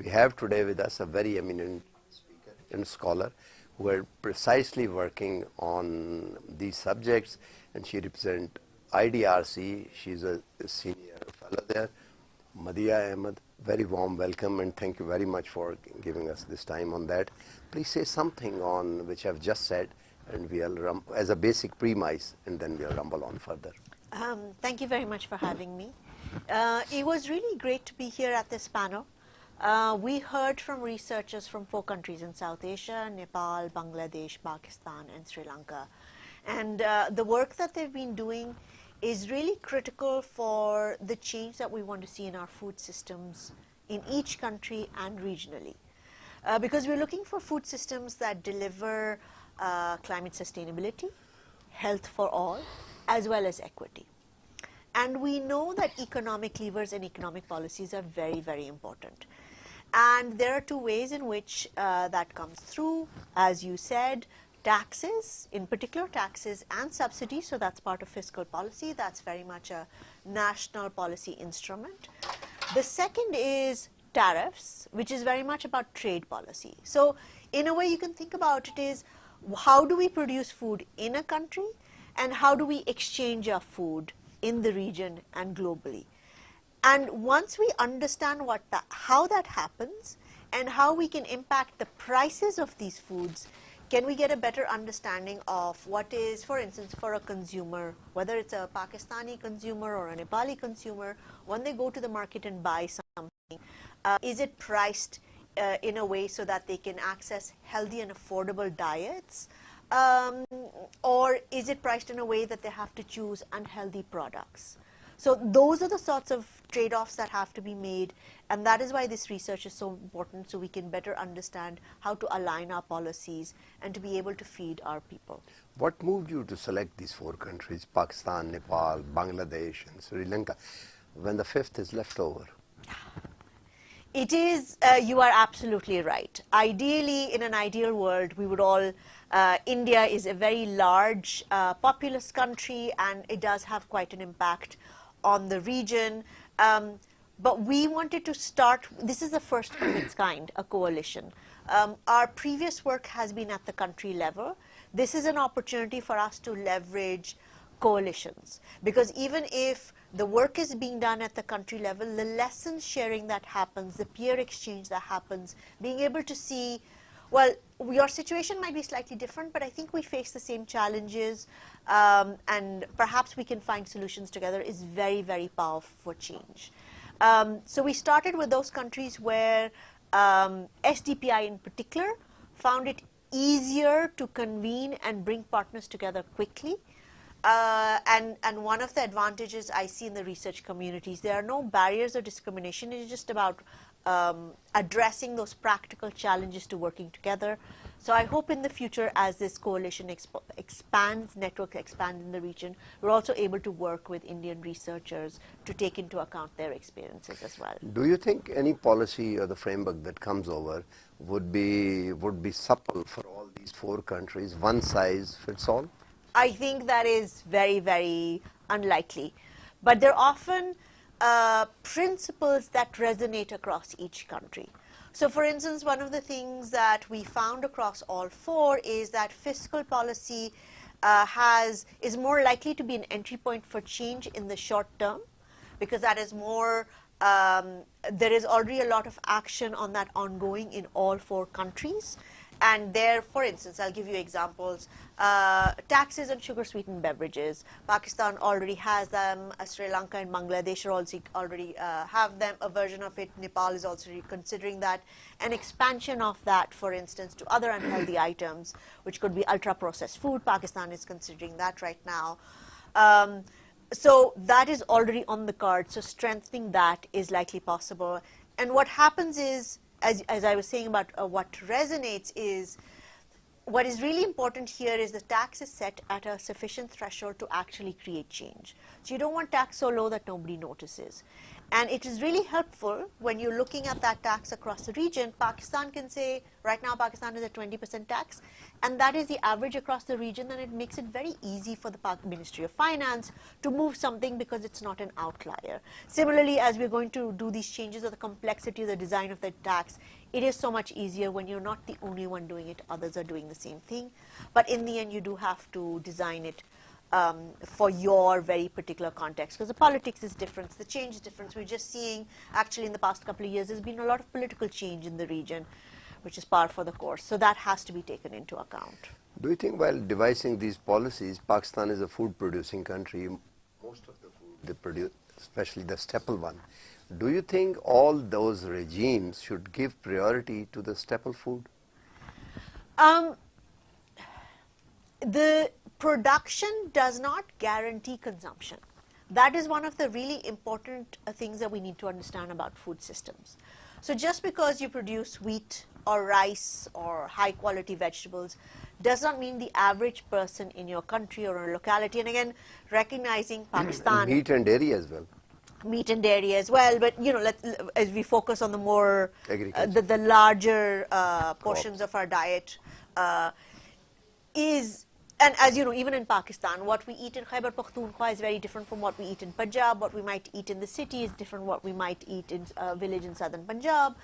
We have today with us a very eminent speaker and scholar who are precisely working on these subjects, and she represents IDRC. She's a senior fellow there. Madhya Ahmed, very warm welcome and thank you very much for giving us this time on that. Please say something on which I've just said, and we'll as a basic premise, and then we'll rumble on further. Thank you very much for having me. It was really great to be here at this panel. We heard from researchers from 4 countries in South Asia: Nepal, Bangladesh, Pakistan, and Sri Lanka. And the work that they've been doing is really critical for the change that we want to see in our food systems in each country and regionally. Because we're looking for food systems that deliver climate sustainability, health for all, as well as equity. And we know that economic levers and economic policies are very, very important. And there are 2 ways in which that comes through, as you said: taxes, in particular taxes and subsidies. So that's part of fiscal policy. That's very much a national policy instrument. The second is tariffs, which is very much about trade policy. So in a way you can think about it is, how do we produce food in a country, and how do we exchange our food in the region and globally? And once we understand how that happens and how we can impact the prices of these foods, can we get a better understanding of what is, for instance, for a consumer, whether it's a Pakistani consumer or a Nepali consumer, when they go to the market and buy something, is it priced in a way so that they can access healthy and affordable diets? Or is it priced in a way that they have to choose unhealthy products? So those are the sorts of trade-offs that have to be made, and that is why this research is so important, so we can better understand how to align our policies and to be able to feed our people. What moved you to select these 4 countries, Pakistan, Nepal, Bangladesh, and Sri Lanka, when the 5th is left over? It is, you are absolutely right. Ideally, in an ideal world, we would all, India is a very large, populous country, and it does have quite an impact on the region. But we wanted to start, this is the first of its kind, a coalition. Our previous work has been at the country level. This is an opportunity for us to leverage coalitions, because even if the work is being done at the country level, the lessons sharing that happens, the peer exchange that happens, being able to see, well, your situation might be slightly different, but I think we face the same challenges, and perhaps we can find solutions together, is very, very powerful for change. So we started with those countries where SDPI in particular found it easier to convene and bring partners together quickly. And one of the advantages I see in the research communities, there are no barriers or discrimination. It's just about addressing those practical challenges to working together. So I hope in the future, as this coalition expands, network expands in the region, we're also able to work with Indian researchers to take into account their experiences as well. Do you think any policy or the framework that comes over would be supple for all these 4 countries, one size fits all? I think that is very, very unlikely. But there are often principles that resonate across each country. So for instance, one of the things that we found across all 4 is that fiscal policy is more likely to be an entry point for change in the short term, because that is more, there is already a lot of action on that ongoing in all 4 countries. And there, for instance, I'll give you examples. Taxes on sugar-sweetened beverages. Pakistan already has them. Sri Lanka and Bangladesh also already have them. A version of it. Nepal is also considering that. An expansion of that, for instance, to other unhealthy items, which could be ultra-processed food. Pakistan is considering that right now. So that is already on the card. So strengthening that is likely possible. And what happens is, as I was saying about what resonates is, what is really important here is the tax is set at a sufficient threshold to actually create change. So you don't want tax so low that nobody notices. And it is really helpful when you're looking at that tax across the region. Pakistan can say, right now Pakistan is at 20% tax, and that is the average across the region, and it makes it very easy for the Ministry of Finance to move something because it's not an outlier. Similarly, as we're going to do these changes of the complexity of the design of the tax, it is so much easier when you're not the only one doing it, others are doing the same thing. But in the end, you do have to design it for your very particular context, because the politics is different, the change is different. We're just seeing, actually in the past couple of years, there's been a lot of political change in the region, which is par for the course. So that has to be taken into account. Do you think while devising these policies, Pakistan is a food producing country, most of the food they produce, especially the staple one, do you think all those regimes should give priority to the staple food? The production does not guarantee consumption. That is one of the really important things that we need to understand about food systems. So just because you produce wheat or rice or high quality vegetables does not mean the average person in your country or a locality, and again, recognizing Pakistan. Meat and dairy as well. Meat and dairy as well, but as we focus on the more, the larger portions of our diet, and as you know, even in Pakistan, what we eat in Khyber Pakhtunkhwa is very different from what we eat in Punjab. What we might eat in the city is different what we might eat in a village in southern Punjab.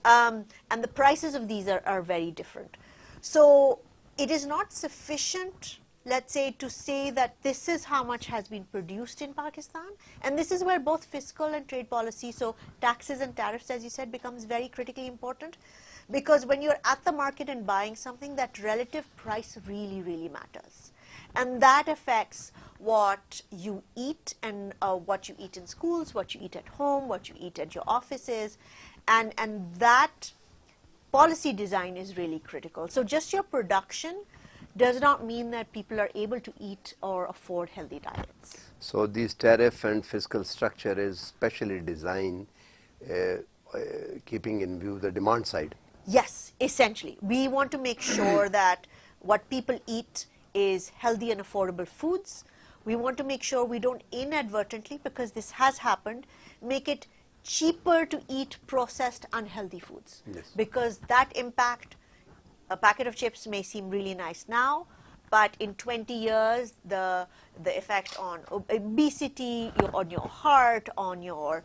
And the prices of these are very different. So it is not sufficient, let's say, to say that this is how much has been produced in Pakistan. And this is where both fiscal and trade policy, so taxes and tariffs, as you said, becomes very critically important. Because when you're at the market and buying something, that relative price really, really matters. And that affects what you eat and what you eat in schools, what you eat at home, what you eat at your offices. And that policy design is really critical. So just your production does not mean that people are able to eat or afford healthy diets. So this tariff and fiscal structure is specially designed keeping in view the demand side. Yes, essentially. We want to make sure that what people eat is healthy and affordable foods. We want to make sure we don't inadvertently, because this has happened, make it cheaper to eat processed unhealthy foods. Yes. Because that impact, a packet of chips may seem really nice now, but in 20 years, the effect on obesity, on your heart, on your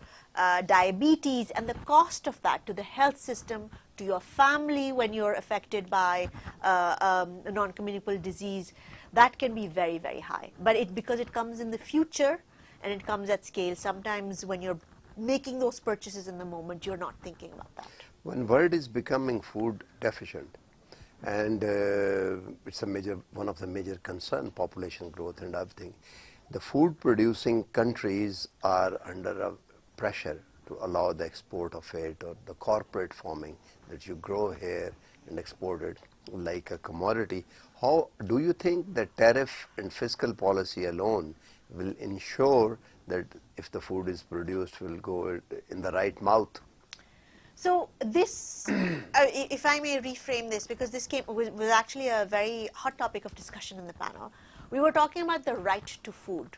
diabetes, and the cost of that to the health system, to your family when you're affected by a non-communicable disease, that can be very, very high. But because it comes in the future and it comes at scale, sometimes when you're making those purchases in the moment, you're not thinking about that. When world is becoming food deficient, and it's one of the major concern, population growth and everything, the food producing countries are under a pressure to allow the export of it, or the corporate farming that you grow here and export it like a commodity. How do you think that tariff and fiscal policy alone will ensure that if the food is produced will go in the right mouth? So this, if I may reframe this, because this was actually a very hot topic of discussion in the panel. We were talking about the right to food.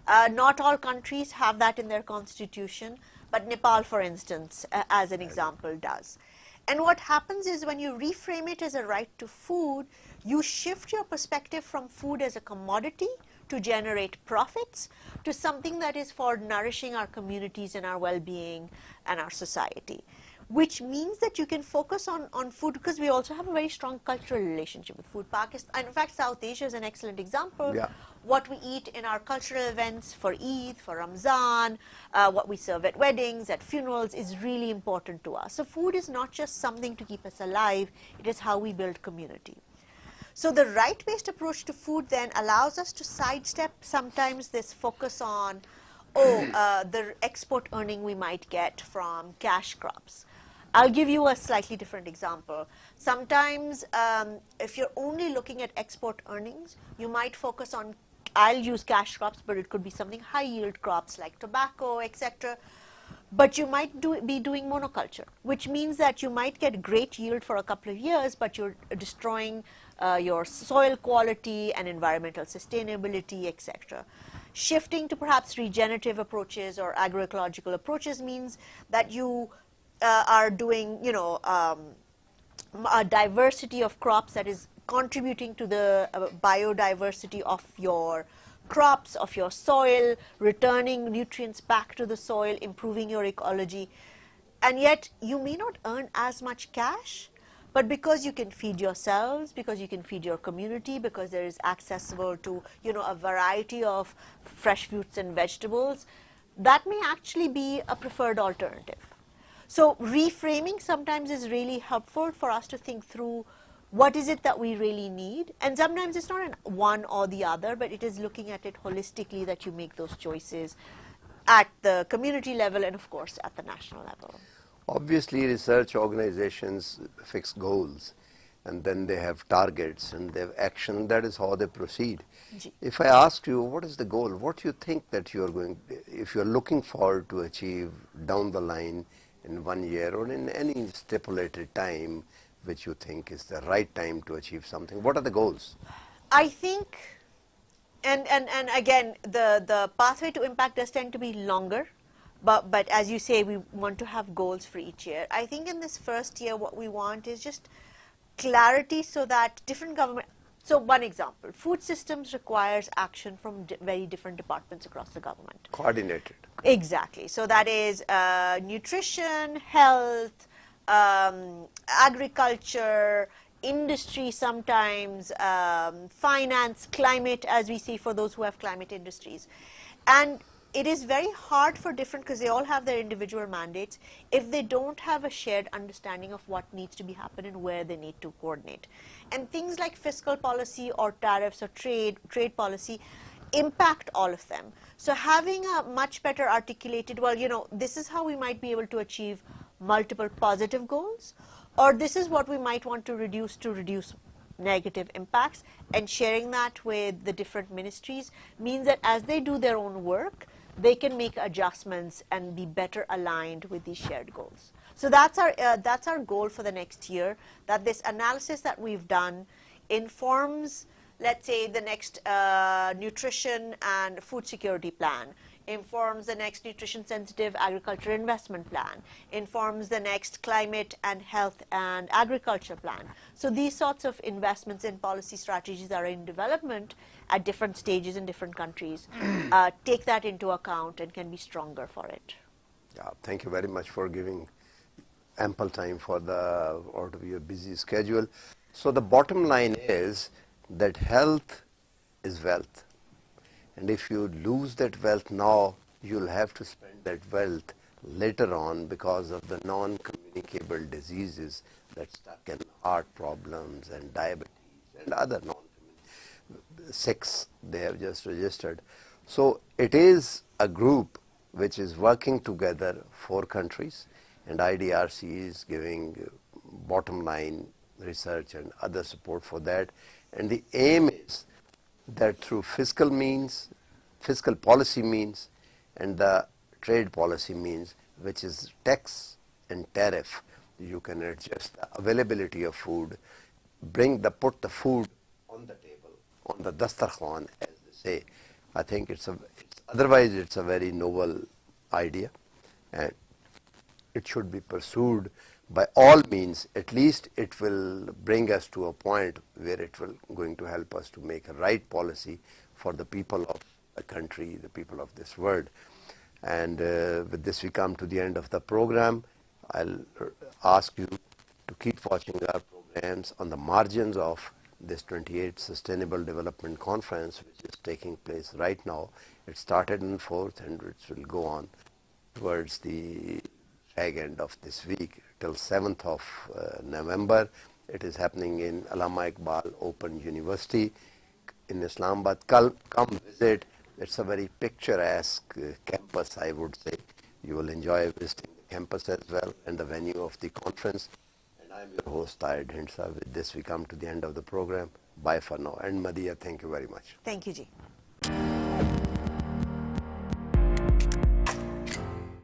Not all countries have that in their constitution, but Nepal, for instance, as an example, does. And what happens is when you reframe it as a right to food, you shift your perspective from food as a commodity to generate profits to something that is for nourishing our communities and our well-being and our society. Which means that you can focus on food, because we also have a very strong cultural relationship with food. Pakistan, in fact, South Asia is an excellent example. Yeah. What we eat in our cultural events for Eid, for Ramzan, what we serve at weddings, at funerals is really important to us. So food is not just something to keep us alive, it is how we build community. So the right-based approach to food then allows us to sidestep sometimes this focus on, the export earning we might get from cash crops. I'll give you a slightly different example. Sometimes if you're only looking at export earnings, you might focus on, I'll use cash crops, but it could be something high yield crops like tobacco, etc. But you might be doing monoculture, which means that you might get great yield for a couple of years, but you're destroying your soil quality and environmental sustainability, etc. Shifting to perhaps regenerative approaches or agroecological approaches means that you are doing, a diversity of crops that is contributing to the biodiversity of your crops, of your soil, returning nutrients back to the soil, improving your ecology. And yet you may not earn as much cash, but because you can feed yourselves, because you can feed your community, because there is accessible to a variety of fresh fruits and vegetables, that may actually be a preferred alternative. So reframing sometimes is really helpful for us to think through what is it that we really need. And sometimes it's not an one or the other, but it is looking at it holistically that you make those choices at the community level and, of course, at the national level. Obviously, research organizations fix goals, and then they have targets and they have action. That is how they proceed. If I ask you, what is the goal? What do you think that you are going, if you are looking forward to achieve down the line in 1 year or in any stipulated time which you think is the right time to achieve something? What are the goals? I think, and again, the pathway to impact does tend to be longer, but as you say, we want to have goals for each year. I think in this first year, what we want is just clarity so that different government, so one example, food systems requires action from very different departments across the government. Coordinated. Exactly. So that is nutrition, health, agriculture, industry sometimes, finance, climate, as we see for those who have climate industries. And it is very hard for different, because they all have their individual mandates, if they don't have a shared understanding of what needs to be happening and where they need to coordinate. And things like fiscal policy or tariffs or trade policy impact all of them. So having a much better articulated, well, this is how we might be able to achieve multiple positive goals, or this is what we might want to reduce negative impacts, and sharing that with the different ministries means that as they do their own work, they can make adjustments and be better aligned with these shared goals. So that's our goal for the next year, that this analysis that we've done informs, let's say, the next nutrition and food security plan, informs the next nutrition-sensitive agriculture investment plan, informs the next climate and health and agriculture plan. So these sorts of investments in policy strategies are in development at different stages in different countries. Take that into account and can be stronger for it. Yeah, thank you very much for giving ample time for out of your busy schedule. So the bottom line is that health is wealth. And if you lose that wealth now, you'll have to spend that wealth later on because of the non-communicable diseases that stuck in heart problems and diabetes and other non-6 they have just registered. So it is a group which is working together, 4 countries, and IDRC is giving bottom line research and other support for that. And the aim is that through fiscal policy means, and the trade policy means, which is tax and tariff, you can adjust the availability of food, put the food on the table, on the dastarkhan, as they say. I think otherwise it's a very noble idea, and it should be pursued by all means. At least it will bring us to a point where it will going to help us to make a right policy for the people of the country, the people of this world. And with this we come to the end of the program. I'll ask you to keep watching our programs on the margins of this 28th Sustainable Development Conference, which is taking place right now. It started on 4th and it will go on towards the fag end of this week till 7th of November. It is happening in Allama Iqbal Open University in Islamabad. Come visit. It's a very picturesque campus, I would say. You will enjoy visiting the campus as well and the venue of the conference. And I'm your host, Tahir Dhindsa. With this, we come to the end of the program. Bye for now. And Madhya, thank you very much. Thank you, Ji.